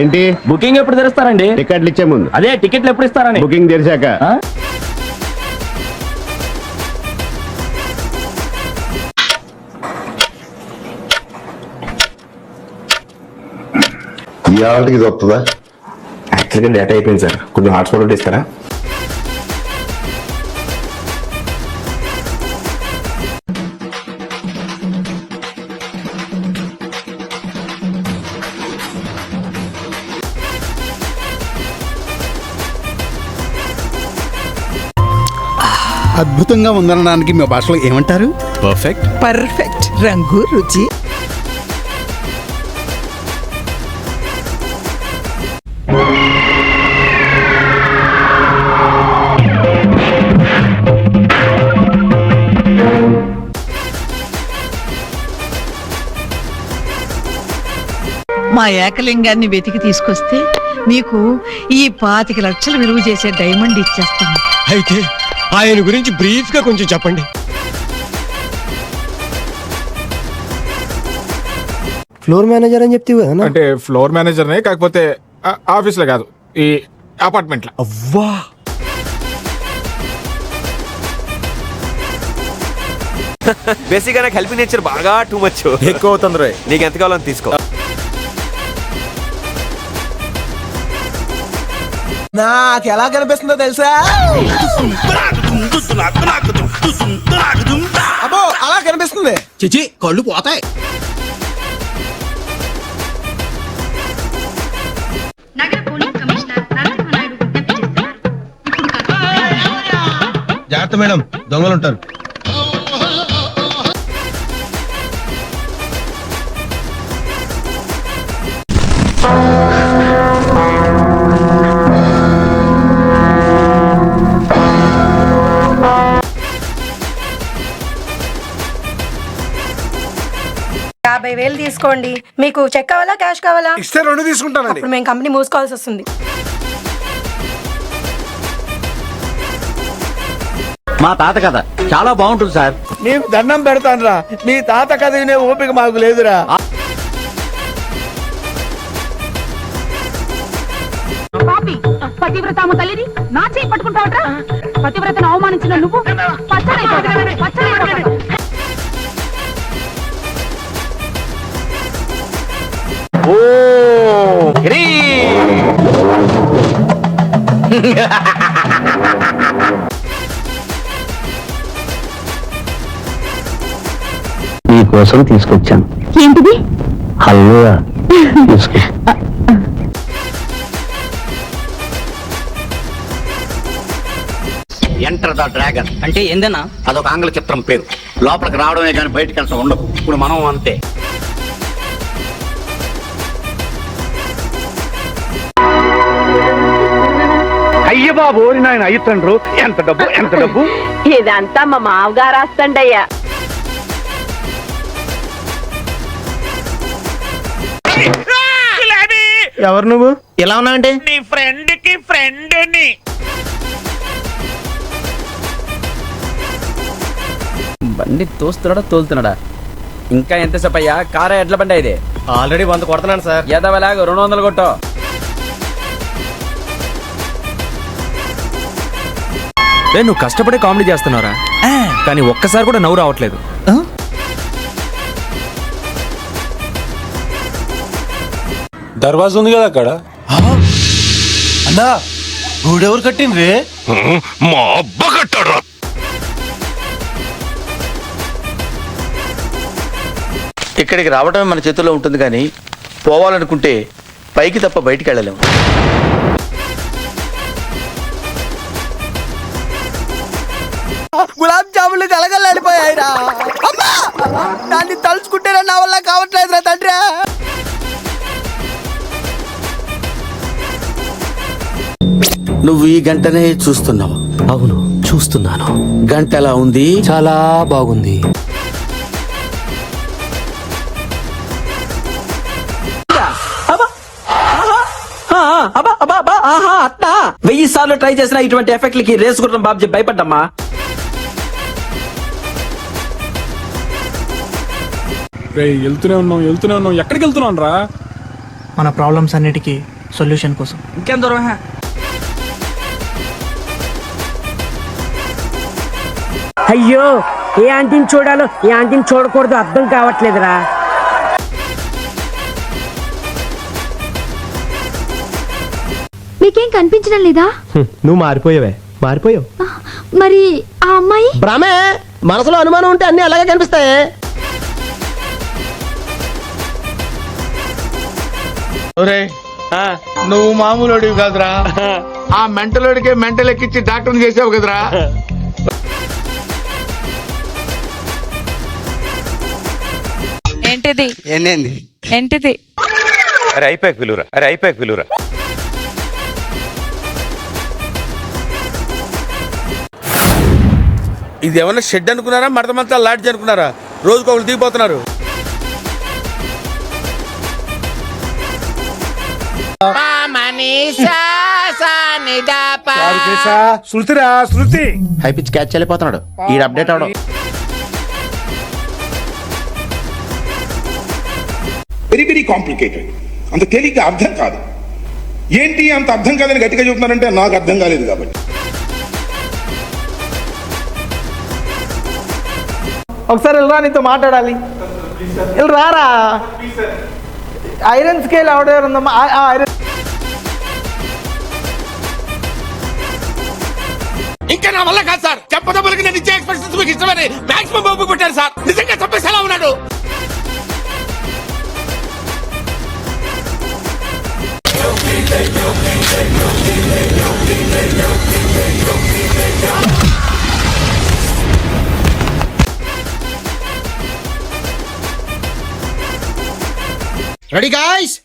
ఏంటి బుకింగ్ ఎప్పుడు తెరుస్తారండి? టికెట్లు ఇచ్చే ముందు. అదే టికెట్లు ఎప్పుడు ఇస్తారని. బుకింగ్ తెరిచాక. ఈ ఆటకి ఇది వస్తుందా? యాక్చువల్గా డేటా అయిపోయింది సార్, కొంచెం హాట్స్పాట్ ఒకటి ఇస్తారా? అద్భుతంగా ఉందనడానికి మీ భాషలో ఏమంటారు? పర్ఫెక్ట్. పర్ఫెక్ట్. రంగు రుచి. మా ఏకలింగాన్ని వెతికి తీసుకొస్తే నీకు ఈ 25 లక్షలు విలువ చేసే డైమండ్ ఇచ్చేస్తాను. అయితే ఆయన గురించి బ్రీఫ్ గా కొంచెం చెప్పండి. ఫ్లోర్ మేనేజర్ అని చెప్తే కదా? అంటే ఫ్లోర్ మేనేజర్నే, కాకపోతే ఆఫీస్ లో కాదు, ఈ అపార్ట్మెంట్ లో. అవ్వా, బేసిక్ గా నాకు హెల్పింగ్ నేచర్ బాగా టూ మచ్ ఎక్కువ అవుతుంది రోయ్. నీకు ఎంత కావాలని తీసుకో. నాకు ఎలా కనిపిస్తుందో తెలుసా? అబ్బో అలా కనిపిస్తుంది. చిచి, కళ్ళు పోతాయి. నగర పోలీస్ కమిషనర్ నరసింహనాయుడు విజ్ఞప్తి చేస్తున్నారు. జాగ్రత్త మేడం, దొంగలు ఉంటారు. తీసుకోండి. మీకు చెక్ కావాలా, క్యాష్ కావాలా? ఇస్తే 2 తీసుకుంటానండి. ఇప్పుడు మేము కంపెనీ మూసుకోవాల్సి వస్తుంది. మా తాత కథ చాలా బాగుంటుంది సార్. నీకు దండం పెడతాను రా, నీ తాత కథ వినే ఓపిక మాకు లేదురా. పతివ్రతాము తల్లిని నా చేయి పట్టుకుంటావట్రా? పతివ్రతను అవమానించిన నువ్వు నీ కోసం తీసుకొచ్చాను. ఏంటిది? హల్వా తీసుకో. ఎంటర్ ద డ్రాగన్ అంటే ఏందన్నా? అదొక ఆంగ్ల చిత్రం పేరు. లోపలికి రావడమే కానీ బయటకు వెళ్ళడం ఉండదు. ఇప్పుడు మనం అంతే. అయ్య బాబు నాయన అయ్యండ్రు. ఎంత డబ్బు, ఎంత డబ్బు! ఇదంతా మా మామగారు రాస్తండయ్యా. ఎవరు నువ్వు? ఎలా ఉన్నావంటే? నీ ఫ్రెండ్ కి ఫ్రెండ్ ని. బండి తోలుతున్నాడా? ఇంకా ఎంతసేపు అయ్యా? కారా ఎడ్ల బండి అయితే ఆల్రెడీ 100 కొడుతున్నాను సార్. ఎదవలాగా 200 కొట్టో. నువ్వు కష్టపడే కామెడీ చేస్తున్నారా, కానీ ఒక్కసారి కూడా నవ్వు రావట్లేదు. దర్వాజా ఉంది కదా అక్కడ. అన్నా, గూడెవరు కట్టిండ్రే? మా అబ్బ కట్టాడు. ఇక్కడికి రావడమే మన చేతుల్లో ఉంటుంది, కానీ పోవాలనుకుంటే పైకి తప్ప బయటికి వెళ్ళలేము. గులాబ్ జాములు కలగలాడిపోయాయిరా. అమ్మా, దాన్ని తలుచుకుంటేనే నా వల్ల కావట్లేదురా తండ్రి. నువ్వు ఈ గంటనే చూస్తున్నావు? అవును, చూస్తున్నాను. గంట ఎలా ఉంది? చాలా బాగుంది. అత్తా 1000 సార్లు ట్రై చేసిన ఇటువంటి ఎఫెక్ట్లకి రేసు గుర్రం బాబు చెప్పి భయపడ్డమ్మా. వెళ్తూనే ఉన్నాం ఎక్కడికి వెళ్తున్నాం రా? మన ప్రాబ్లమ్స్ అన్నిటికీ సొల్యూషన్ కోసం. ఇంకేం దూరం? అయ్యో ఏ ఆంటీని చూడాలో ఏ ఆంటీని చూడకూడదు అర్థం కావట్లేదురా. మీకేం కనిపించడం లేదా? నువ్వు మారిపోయావు. మరి ఆ అమ్మాయి భ్రమే, మనసులో అనుమానం ఉంటే అన్ని అలాగే కనిపిస్తాయి. ఒరే నువ్వు మామూలు అడివి కాదురా, ఆ మెంటలోడికే మెంటల్ ఎక్కించి డాక్టర్ చేసావు కదరా. ఏంటిది ఏంది ఏంటిది? అరే అయిపోయాక పిలువురా. ఇది ఏమన్నా షెడ్ అనుకున్నారా, మడతమంతా లాడ్జ్ అనుకున్నారా? రోజుకు ఒకరు దిగిపోతున్నారు. శృతి హై పిచ్ క్యాచ్ వెళ్ళిపోతున్నాడు. ఈ అప్డేట్ అవడం వెరీ వెరీ కాంప్లికేటెడ్. అంత తేలిక అర్థం కాదు. ఏంటి అంత అర్థం కాదని గట్టిగా చెబుతున్నారంటే నాకు అర్థం కాలేదు కాబట్టి. ఒకసారి వెళ్ళరా, నీతో మాట్లాడాలి. వెళ్ళి రారా. Iron scale ఎవడెవరుందమ్మా? ఐరన్ ఇంకా నా వల్ల కాదు సార్. చెప్పదమ్మలకి నేను ఇచ్చే ఎక్స్ప్రెషన్స్ మీకు ఇష్టమని మాక్సిమం బొబ్బు పెట్టారు సార్. నిజంగా చంపేసి ఎలా ఉన్నాడు. Ready guys?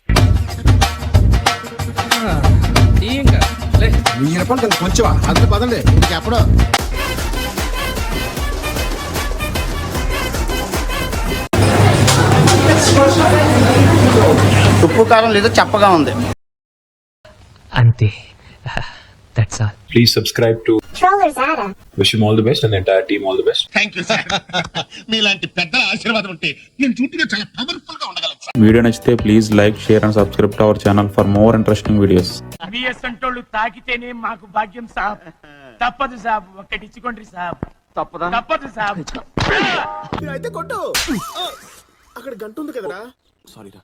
కొంచెం అందులో పదండి. ఇంకెప్పుడు ఉప్పు కారం లేదో చెప్పగా ఉంది. అంతే. That's all. Please subscribe to wish you all the best and entire team all the best. Thank you sir. మీలాంటి పెద్దల ఆశీర్వాదం ఉంటే నేను చుట్టూ చాలా పవర్ఫుల్ గా ఉండగలను సార్. వీడియో నచ్చితే please like, share and subscribe to our channel for more interesting videos. తాకితేనే మాకు భాగ్యం సాబ్. తప్పదు సాబ్, ఒక్కటి ఇచ్చుకోండి సాబ్. తప్పదు సాబ్. అయితే కొట్టు. అక్కడ గంట ఉంది కదరా. సారీరా.